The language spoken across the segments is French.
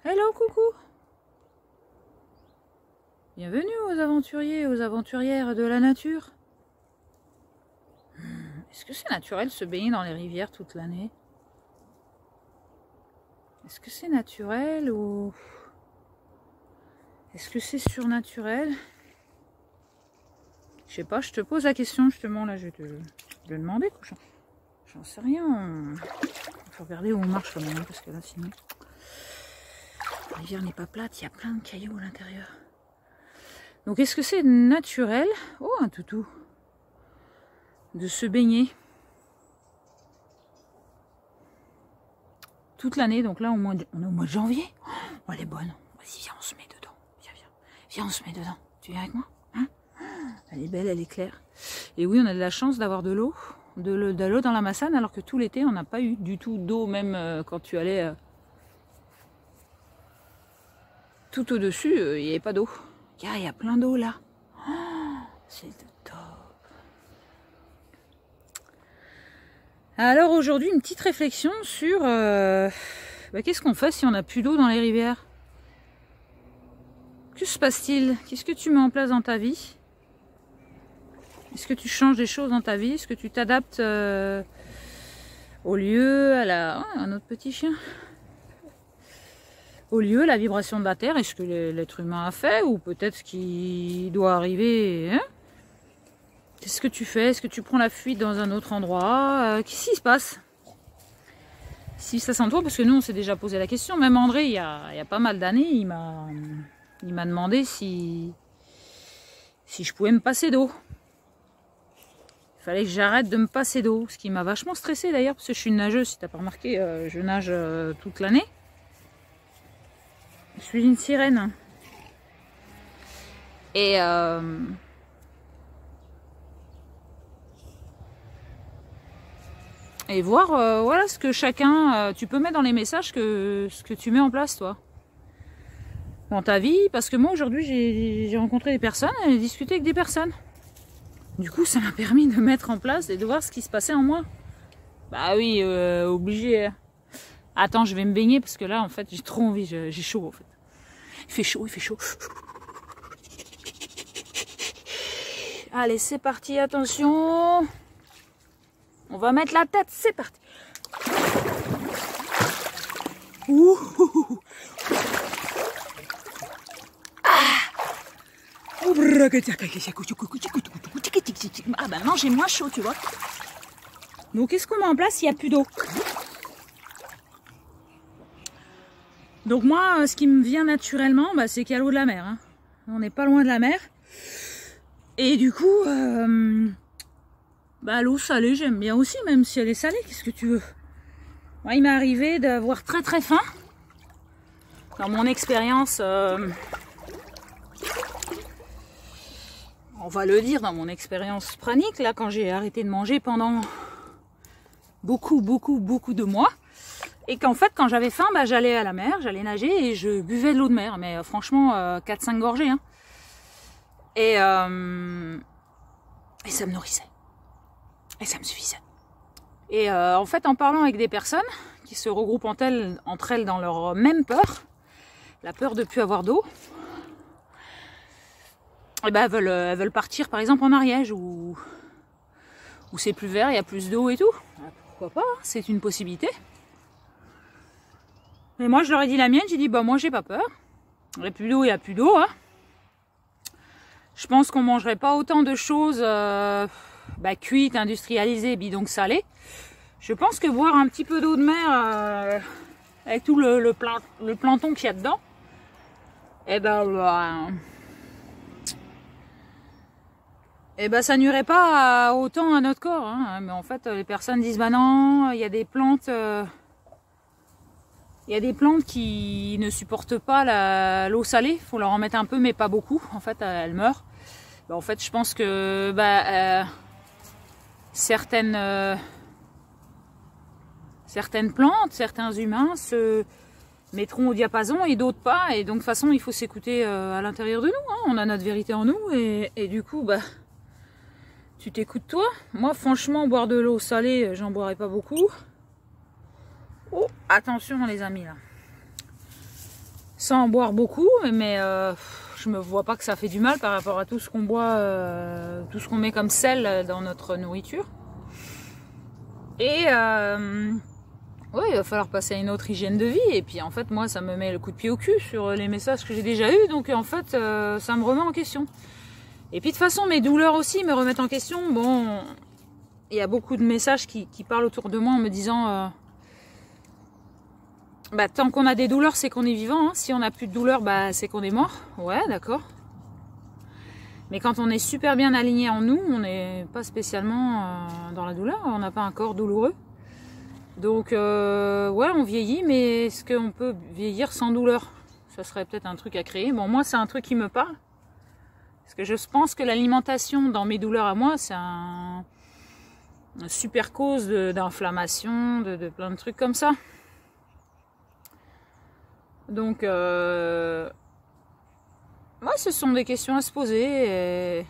Hello, coucou. Bienvenue aux aventuriers et aux aventurières de la nature. Est-ce que c'est naturel de se baigner dans les rivières toute l'année? Est-ce que c'est naturel ou est-ce que c'est surnaturel? Je sais pas, je te pose la question justement là, je vais te le demander quoi. J'en sais rien. Il faut regarder où on marche quand même, parce que là sinon... La rivière n'est pas plate, il y a plein de cailloux à l'intérieur. Donc est-ce que c'est naturel, oh un toutou, de se baigner toute l'année? Donc là on est au mois de janvier. Oh elle est bonne. Vas-y viens, on se met dedans. Viens on se met dedans. Tu viens avec moi hein? Elle est belle, elle est claire. Et oui on a de la chance d'avoir de l'eau dans la Massane, alors que tout l'été on n'a pas eu du tout d'eau, même quand tu allais tout au-dessus, il n'y avait pas d'eau. Il y a plein d'eau là. Oh, c'est top. Alors aujourd'hui, une petite réflexion sur qu'est-ce qu'on fait si on n'a plus d'eau dans les rivières? Que se passe-t-il? Qu'est-ce que tu mets en place dans ta vie? Est-ce que tu changes des choses dans ta vie? Est-ce que tu t'adaptes au lieu, un autre petit chien? Au lieu, la vibration de la terre, est-ce que l'être humain a fait, ou peut-être ce qui doit arriver hein? Qu'est-ce que tu fais? Est-ce que tu prends la fuite dans un autre endroit? Qu'est-ce qui se passe? Si ça sent toi, parce que nous on s'est déjà posé la question, même André il y a pas mal d'années, il m'a demandé si je pouvais me passer d'eau. Il fallait que j'arrête de me passer d'eau, ce qui m'a vachement stressée d'ailleurs, parce que je suis une nageuse, si t'as pas remarqué, je nage toute l'année. Je suis une sirène. Et voir voilà ce que chacun... tu peux mettre dans les messages ce que tu mets en place toi. Dans ta vie. Parce que moi aujourd'hui j'ai rencontré des personnes et discuté avec des personnes. Du coup ça m'a permis de mettre en place et de voir ce qui se passait en moi. Bah oui, obligé. Attends, je vais me baigner parce que là en fait j'ai trop envie, j'ai chaud en fait. Il fait chaud, il fait chaud. Allez, c'est parti, attention. On va mettre la tête, c'est parti. Ouh. Ah bah non, j'ai moins chaud, tu vois. Donc qu'est-ce qu'on met en place s'il n'y a plus d'eau? Donc moi, ce qui me vient naturellement, bah, c'est qu'il y a l'eau de la mer. Hein. On n'est pas loin de la mer. Et du coup, bah, l'eau salée, j'aime bien aussi, même si elle est salée. Qu'est-ce que tu veux? Moi, il m'est arrivé d'avoir très très faim. Dans mon expérience, on va le dire, dans mon expérience pranique, là, quand j'ai arrêté de manger pendant beaucoup de mois. Et qu'en fait, quand j'avais faim, bah, j'allais à la mer, j'allais nager et je buvais de l'eau de mer. Mais franchement, 4-5 gorgées. Hein. Et ça me nourrissait. Et ça me suffisait. Et en fait, en parlant avec des personnes qui se regroupent entre elles dans leur même peur, la peur de ne plus avoir d'eau, et ben elles veulent partir par exemple en Ariège où c'est plus vert, il y a plus d'eau et tout. Pourquoi pas, hein, c'est une possibilité. Et moi je leur ai dit la mienne, j'ai dit bah moi j'ai pas peur. Il n'y a plus d'eau, il n'y a plus d'eau. Hein. Je pense qu'on mangerait pas autant de choses cuites, industrialisées, bidons salées. Je pense que boire un petit peu d'eau de mer avec tout le plancton qu'il y a dedans, et ça nuirait pas autant à notre corps. Hein. Mais en fait, les personnes disent bah non, il y a des plantes. Il y a des plantes qui ne supportent pas l'eau salée, il faut leur en mettre un peu mais pas beaucoup, en fait elles meurent. En fait je pense que certaines plantes, certains humains se mettront au diapason et d'autres pas, et donc de toute façon il faut s'écouter à l'intérieur de nous, hein. On a notre vérité en nous et du coup tu t'écoutes toi. Moi franchement boire de l'eau salée j'en boirais pas beaucoup. Oh, attention les amis là. sans en boire beaucoup, mais je me vois pas que ça fait du mal par rapport à tout ce qu'on boit, tout ce qu'on met comme sel dans notre nourriture. Et ouais, il va falloir passer à une autre hygiène de vie. Et puis en fait, moi, ça me met le coup de pied au cul sur les messages que j'ai déjà eus. Donc en fait, ça me remet en question. Et puis de toute façon, mes douleurs aussi me remettent en question. Bon, il y a beaucoup de messages qui parlent autour de moi en me disant bah, tant qu'on a des douleurs, c'est qu'on est vivant. Hein. Si on n'a plus de douleurs, bah, c'est qu'on est mort. Ouais, d'accord. Mais quand on est super bien aligné en nous, on n'est pas spécialement dans la douleur. On n'a pas un corps douloureux. Donc, ouais, on vieillit, mais est-ce qu'on peut vieillir sans douleur? Ça serait peut-être un truc à créer. Bon, moi, c'est un truc qui me parle. Parce que je pense que l'alimentation dans mes douleurs à moi, c'est un super cause d'inflammation, de plein de trucs comme ça. Donc, ouais, ce sont des questions à se poser.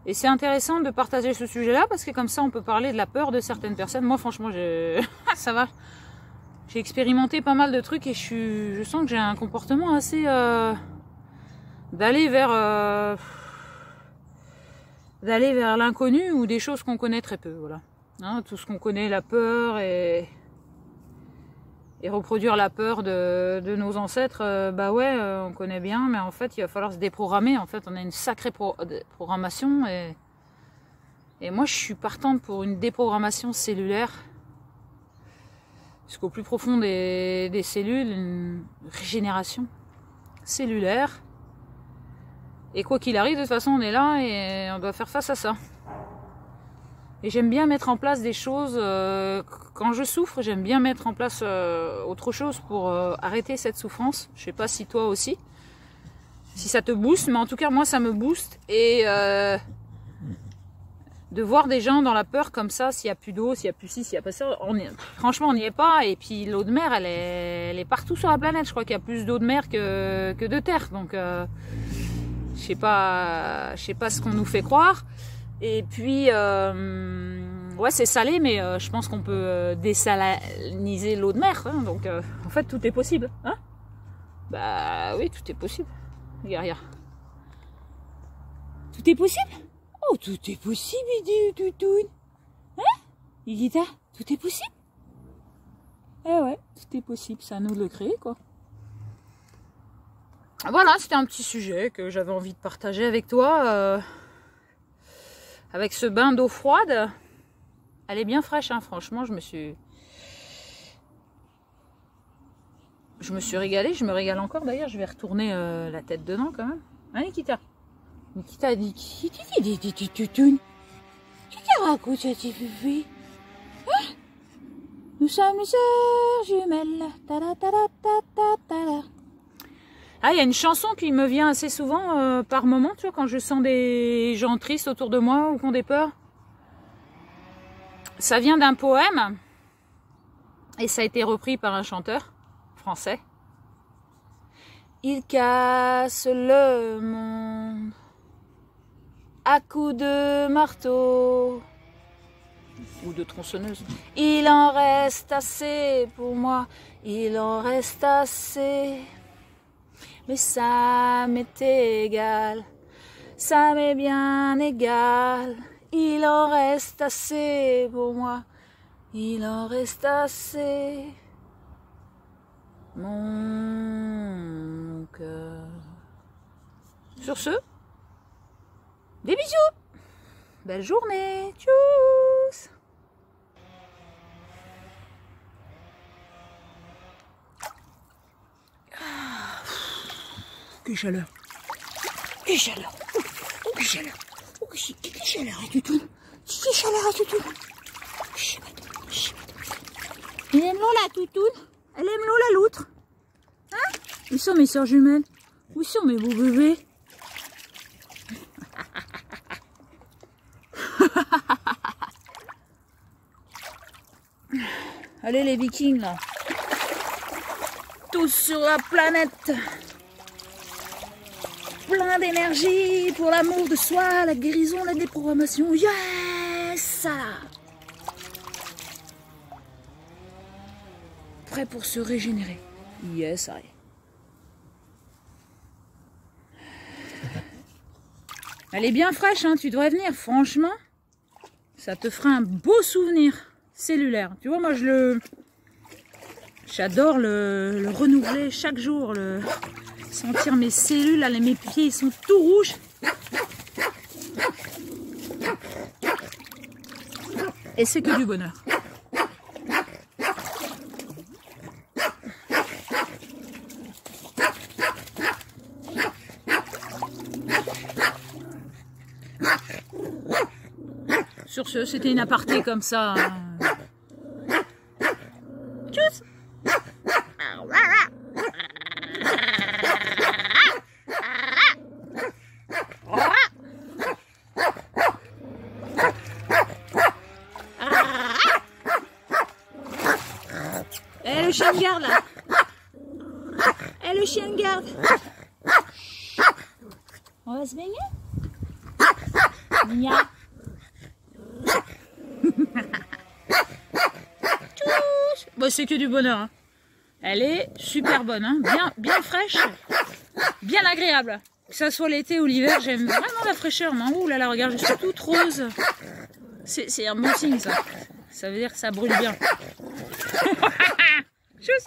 Et c'est intéressant de partager ce sujet-là parce que comme ça, on peut parler de la peur de certaines personnes. Moi, franchement, ça va. J'ai expérimenté pas mal de trucs et je sens que j'ai un comportement assez d'aller vers l'inconnu ou des choses qu'on connaît très peu. Voilà. Hein, tout ce qu'on connaît, la peur et reproduire la peur de nos ancêtres, bah ouais, on connaît bien, mais en fait, il va falloir se déprogrammer. En fait, on a une sacrée programmation et moi, je suis partante pour une déprogrammation cellulaire. Jusqu'au plus profond des cellules, une régénération cellulaire. Et quoi qu'il arrive, de toute façon, on est là et on doit faire face à ça. Et j'aime bien mettre en place des choses, quand je souffre, j'aime bien mettre en place autre chose pour arrêter cette souffrance. Je sais pas si toi aussi, si ça te booste, mais en tout cas moi ça me booste. Et de voir des gens dans la peur comme ça, s'il n'y a plus d'eau, s'il n'y a plus ci, s'il n'y a pas ça, franchement on n'y est pas. Et puis l'eau de mer, elle est partout sur la planète. Je crois qu'il y a plus d'eau de mer que de terre. Donc je sais pas ce qu'on nous fait croire. Et puis, ouais, c'est salé, mais je pense qu'on peut désaliniser l'eau de mer. Hein, donc, en fait, tout est possible. Hein, bah oui, tout est possible. Regarde. Tout est possible? Oh, tout est possible, il dit Toutoune. Hein? Il dit ça? Tout est possible? Eh ouais, tout est possible. C'est à nous de le créer, quoi. Voilà, c'était un petit sujet que j'avais envie de partager avec toi. Avec ce bain d'eau froide, elle est bien fraîche, hein, franchement, je me suis régalée, je me régale encore d'ailleurs, je vais retourner la tête dedans quand même. Hein, Nikita? Nikita dit, qu'est-ce que tu racontes, cette fifi? Hein? Nous sommes les sœurs jumelles. Ah, il y a une chanson qui me vient assez souvent par moment, tu vois, quand je sens des gens tristes autour de moi ou qui ont des peurs. Ça vient d'un poème et ça a été repris par un chanteur français. Il casse le monde à coups de marteau ou de tronçonneuse. Il en reste assez pour moi, il en reste assez. Mais ça m'est égal, ça m'est bien égal. Il en reste assez pour moi, il en reste assez. Mon cœur. Sur ce, des bisous. Belle journée. Tchuss. Quelle chaleur. Quelle chaleur. Oh, quelle chaleur. Oh, quelle chaleur à tout. Quelle chaleur à tout. Elle aime l'eau la toutoune. Elle aime l'eau la loutre. Hein? Où sont mes soeurs jumelles? Où sont mes beaux bébés? Allez les vikings là. Tous sur la planète. Plein d'énergie pour l'amour de soi, la guérison, la déprogrammation. Yes! Prêt pour se régénérer. Yes, I. Elle est bien fraîche, hein, tu devrais venir, franchement. Ça te fera un beau souvenir cellulaire. Tu vois, moi, j'adore le renouveler chaque jour, sentir mes cellules, là, mes pieds, ils sont tout rouges. Et c'est que du bonheur. Sur ce, c'était une aparté comme ça. Tchuss. Eh, le chien de garde là. Eh, le chien de garde. On va se baigner. Nia. Bon, c'est que du bonheur. Hein. Elle est super bonne, hein. Bien fraîche, bien agréable. Que ça soit l'été ou l'hiver, j'aime vraiment la fraîcheur. Ouh là là, regarde, je suis toute rose. C'est un bon signe ça. Ça veut dire que ça brûle bien. Tchuss.